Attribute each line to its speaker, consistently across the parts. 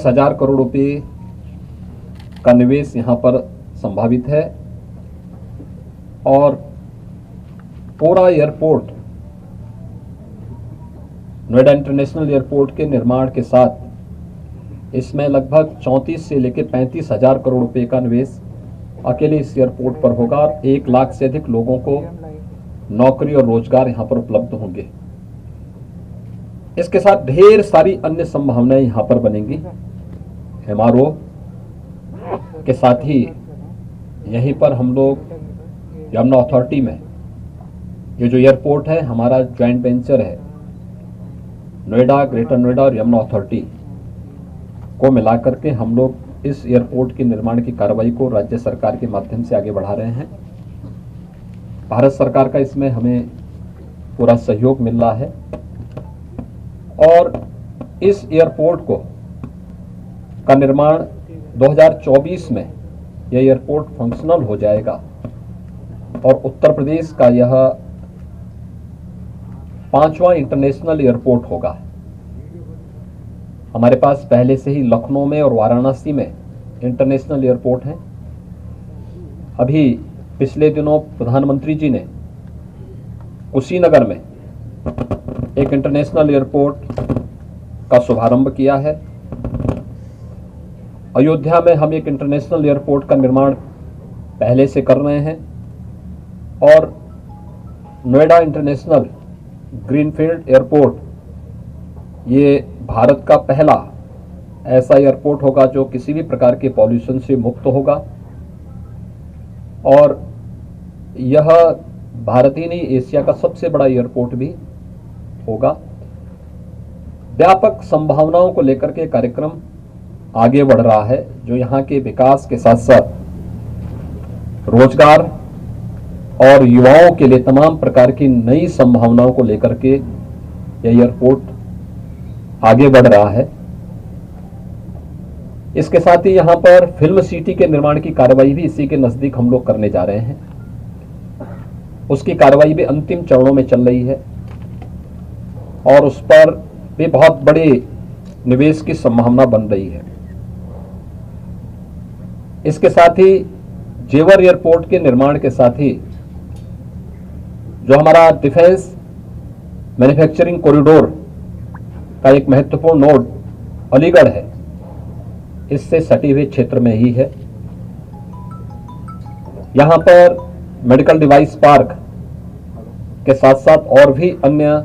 Speaker 1: 10,000 करोड़ रुपए का निवेश यहाँ पर संभावित है और पूरा एयरपोर्ट नोएडा इंटरनेशनल एयरपोर्ट के निर्माण के साथ इसमें लगभग 34 से लेकर 35,000 करोड़ रुपए का निवेश अकेले इस एयरपोर्ट पर होगा और 1 लाख से अधिक लोगों को नौकरी और रोजगार यहाँ पर उपलब्ध होंगे। इसके साथ ढेर सारी अन्य संभावनाएं यहाँ पर बनेंगी। एमआरओ के साथ ही यहीं पर हम लोग यमुना अथॉरिटी में ये जो एयरपोर्ट है हमारा ज्वाइंट वेंचर है, नोएडा, ग्रेटर नोएडा और यमुना अथॉरिटी को मिलाकर के हम लोग इस एयरपोर्ट के निर्माण की कार्रवाई को राज्य सरकार के माध्यम से आगे बढ़ा रहे हैं। भारत सरकार का इसमें हमें पूरा सहयोग मिल रहा है और इस एयरपोर्ट का निर्माण 2024 में यह एयरपोर्ट फंक्शनल हो जाएगा और उत्तर प्रदेश का यह 5वां इंटरनेशनल एयरपोर्ट होगा। हमारे पास पहले से ही लखनऊ में और वाराणसी में इंटरनेशनल एयरपोर्ट हैं। अभी पिछले दिनों प्रधानमंत्री जी ने कुशीनगर में एक इंटरनेशनल एयरपोर्ट का शुभारंभ किया है। अयोध्या में हम एक इंटरनेशनल एयरपोर्ट का निर्माण पहले से कर रहे हैं और नोएडा इंटरनेशनल ग्रीनफील्ड एयरपोर्ट ये भारत का पहला ऐसा एयरपोर्ट होगा जो किसी भी प्रकार के पॉल्यूशन से मुक्त होगा और यह भारत ही नहीं एशिया का सबसे बड़ा एयरपोर्ट भी होगा। व्यापक संभावनाओं को लेकर के कार्यक्रम आगे बढ़ रहा है जो यहाँ के विकास के साथ साथ रोजगार और युवाओं के लिए तमाम प्रकार की नई संभावनाओं को लेकर के यह एयरपोर्ट आगे बढ़ रहा है। इसके साथ ही यहाँ पर फिल्म सिटी के निर्माण की कार्रवाई भी इसी के नजदीक हम लोग करने जा रहे हैं। उसकी कार्रवाई भी अंतिम चरणों में चल रही है और उस पर भी बहुत बड़े निवेश की संभावना बन रही है। इसके साथ ही जेवर एयरपोर्ट के निर्माण के साथ ही जो हमारा डिफेंस मैन्युफैक्चरिंग कॉरिडोर का एक महत्वपूर्ण नोड अलीगढ़ है, इससे सटे हुए क्षेत्र में ही है। यहां पर मेडिकल डिवाइस पार्क के साथ साथ और भी अन्य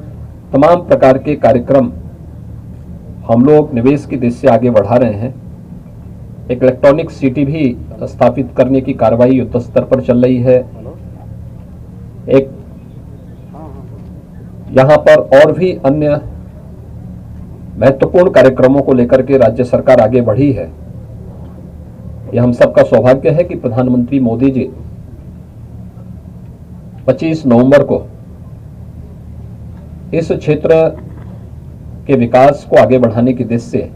Speaker 1: तमाम प्रकार के कार्यक्रम हम लोग निवेश की दिशा से आगे बढ़ा रहे हैं। एक इलेक्ट्रॉनिक सिटी भी स्थापित करने की कार्रवाई युद्ध स्तर पर चल रही है। एक यहां पर और भी अन्य महत्वपूर्ण कार्यक्रमों को लेकर के राज्य सरकार आगे बढ़ी है। यह हम सबका सौभाग्य है कि प्रधानमंत्री मोदी जी 25 नवंबर को इस क्षेत्र के विकास को आगे बढ़ाने की दिशा से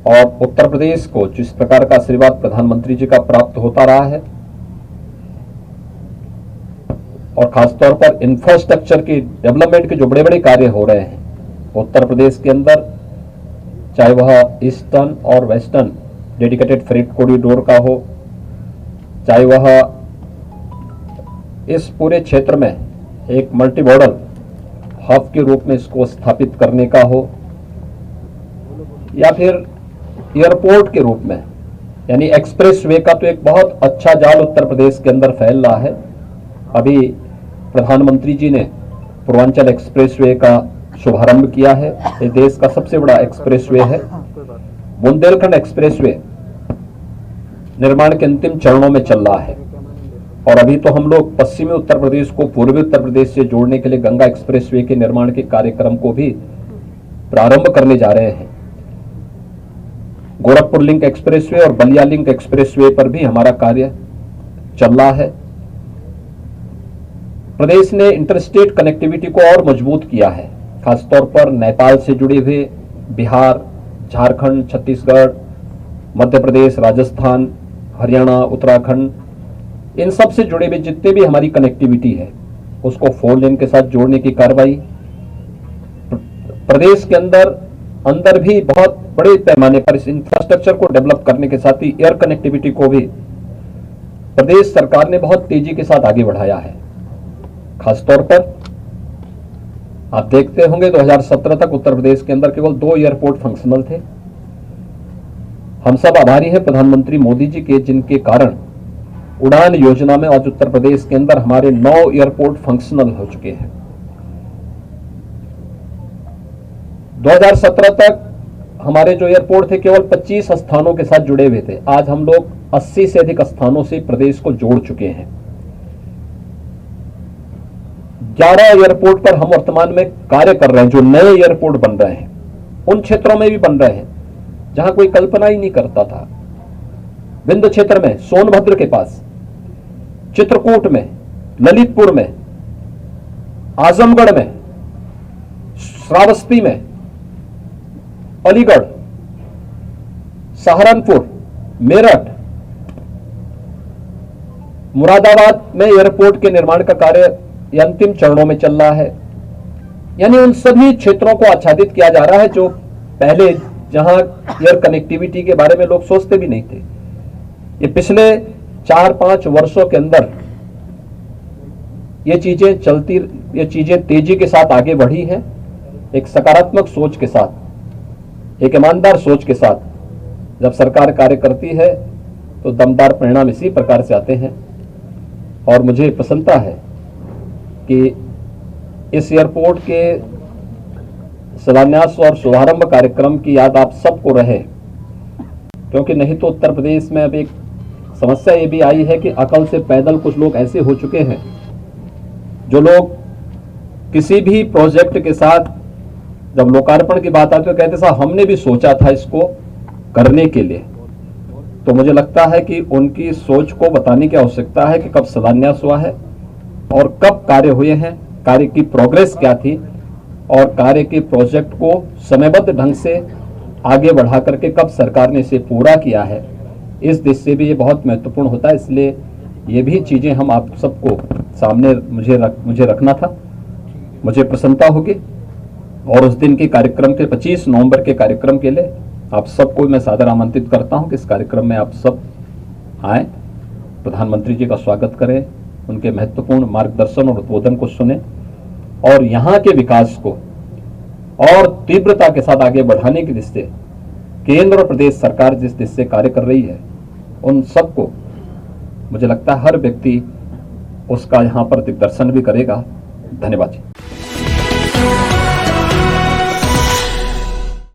Speaker 1: और उत्तर प्रदेश को जिस प्रकार का आशीर्वाद प्रधानमंत्री जी का प्राप्त होता रहा है और खासतौर पर इंफ्रास्ट्रक्चर की डेवलपमेंट के जो बड़े बड़े कार्य हो रहे हैं उत्तर प्रदेश के अंदर, चाहे वह ईस्टर्न और वेस्टर्न डेडिकेटेड फ्रेट कॉरिडोर का हो, चाहे वह इस पूरे क्षेत्र में एक मल्टी मॉडल हब के रूप में इसको स्थापित करने का हो, या फिर एयरपोर्ट के रूप में, यानी एक्सप्रेस वे का तो एक बहुत अच्छा जाल उत्तर प्रदेश के अंदर फैल रहा है। अभी प्रधानमंत्री जी ने पूर्वांचल एक्सप्रेस वे का शुभारंभ किया है। ये देश का सबसे बड़ा एक्सप्रेस वे है। बुंदेलखंड एक्सप्रेस वे निर्माण के अंतिम चरणों में चल रहा है और अभी तो हम लोग पश्चिमी उत्तर प्रदेश को पूर्वी उत्तर प्रदेश से जोड़ने के लिए गंगा एक्सप्रेस वे के निर्माण के कार्यक्रम को भी प्रारंभ करने जा रहे हैं। गोरखपुर लिंक एक्सप्रेस वे और बलिया लिंक एक्सप्रेस वे पर भी हमारा कार्य चल रहा है। प्रदेश ने इंटरस्टेट कनेक्टिविटी को और मजबूत किया है, खासतौर पर नेपाल से जुड़े हुए बिहार, झारखंड, छत्तीसगढ़, मध्य प्रदेश, राजस्थान, हरियाणा, उत्तराखंड, इन सब से जुड़े हुए जितने भी हमारी कनेक्टिविटी है उसको 4 लेन के साथ जोड़ने की कार्रवाई। प्रदेश के अंदर अंदर भी बहुत बड़े पैमाने पर इस इंफ्रास्ट्रक्चर को डेवलप करने के साथ ही एयर कनेक्टिविटी को भी प्रदेश सरकार ने बहुत तेजी के साथ आगे बढ़ाया है। खासतौर पर आप देखते होंगे 2017 तक उत्तर प्रदेश के अंदर केवल 2 एयरपोर्ट फंक्शनल थे। हम सब आभारी हैं प्रधानमंत्री मोदी जी के, जिनके कारण उड़ान योजना में आज उत्तर प्रदेश के अंदर हमारे 9 एयरपोर्ट फंक्शनल हो चुके हैं। 2017 तक हमारे जो एयरपोर्ट थे केवल 25 स्थानों के साथ जुड़े हुए थे। आज हम लोग 80 से अधिक स्थानों से प्रदेश को जोड़ चुके हैं। 11 एयरपोर्ट पर हम वर्तमान में कार्य कर रहे हैं, जो नए एयरपोर्ट बन रहे हैं उन क्षेत्रों में भी बन रहे हैं जहां कोई कल्पना ही नहीं करता था। विंध्य क्षेत्र में, सोनभद्र के पास, चित्रकूट में, ललितपुर में, आजमगढ़ में, श्रावस्ती में, अलीगढ़, सहारनपुर, मेरठ, मुरादाबाद में एयरपोर्ट के निर्माण का कार्य ये अंतिम चरणों में चल रहा है। यानी उन सभी क्षेत्रों को आच्छादित किया जा रहा है जो पहले जहां एयर कनेक्टिविटी के बारे में लोग सोचते भी नहीं थे। ये पिछले 4-5 वर्षों के अंदर ये चीजें तेजी के साथ आगे बढ़ी हैं। एक सकारात्मक सोच के साथ, एक ईमानदार सोच के साथ जब सरकार कार्य करती है तो दमदार परिणाम इसी प्रकार से आते हैं। और मुझे प्रसन्नता है कि इस एयरपोर्ट के शिलान्यास और शुभारंभ कार्यक्रम की याद आप सबको रहे, क्योंकि नहीं तो उत्तर प्रदेश में अब एक समस्या ये भी आई है कि अकल से पैदल कुछ लोग ऐसे हो चुके हैं जो लोग किसी भी प्रोजेक्ट के साथ जब लोकार्पण की बात आती है तो कहते साहब हमने भी सोचा था इसको करने के लिए। तो मुझे लगता है कि उनकी सोच को बताने की आवश्यकता है कि कब शिलान्यास हुआ है और कब कार्य हुए हैं, कार्य की प्रोग्रेस क्या थी और कार्य के प्रोजेक्ट को समयबद्ध ढंग से आगे बढ़ा करके कब सरकार ने इसे पूरा किया है। इस दृष्टि से भी ये बहुत महत्वपूर्ण होता है। इसलिए ये भी चीजें हम आप सबको सामने मुझे रखना था। मुझे प्रसन्नता होगी और उस दिन के कार्यक्रम के 25 नवंबर के कार्यक्रम के लिए आप सबको मैं सादर आमंत्रित करता हूं कि इस कार्यक्रम में आप सब आए, प्रधानमंत्री जी का स्वागत करें, उनके महत्वपूर्ण मार्गदर्शन और उद्बोधन को सुने और यहाँ के विकास को और तीव्रता के साथ आगे बढ़ाने की दृष्टि से केंद्र और प्रदेश सरकार जिस दृष्टि से कार्य कर रही है उन सबको मुझे लगता है हर व्यक्ति उसका यहाँ पर दिग्दर्शन भी करेगा। धन्यवाद जी।